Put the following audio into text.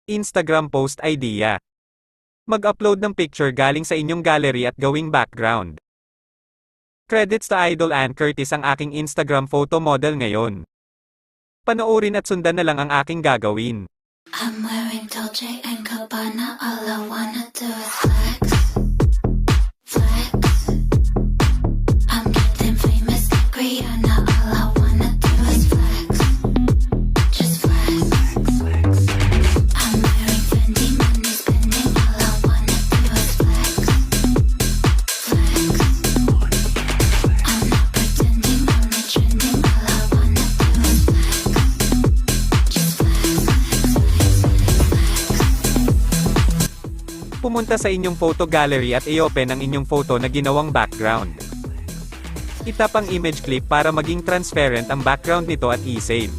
Instagram post idea. Mag-upload ng picture galing sa inyong gallery at gawing background. Credits to Idol Ann Curtis ang aking Instagram photo model ngayon. Panoorin at sundan na lang ang aking gagawin. I'm wearing Dolce & Gabbana, all I wanna do is flex, flex. I'm getting famous like Rihanna, all I wanna do is flex, just flex. I'm wearing Fendi, money spending, all I wanna do is flex, flex. I'm not pretending, only trending, all I wanna do is flex, just flex. Pumunta sa inyong photo gallery at i-open ang inyong photo na ginawang background. Itap ang image clip para maging transparent ang background nito at i-save.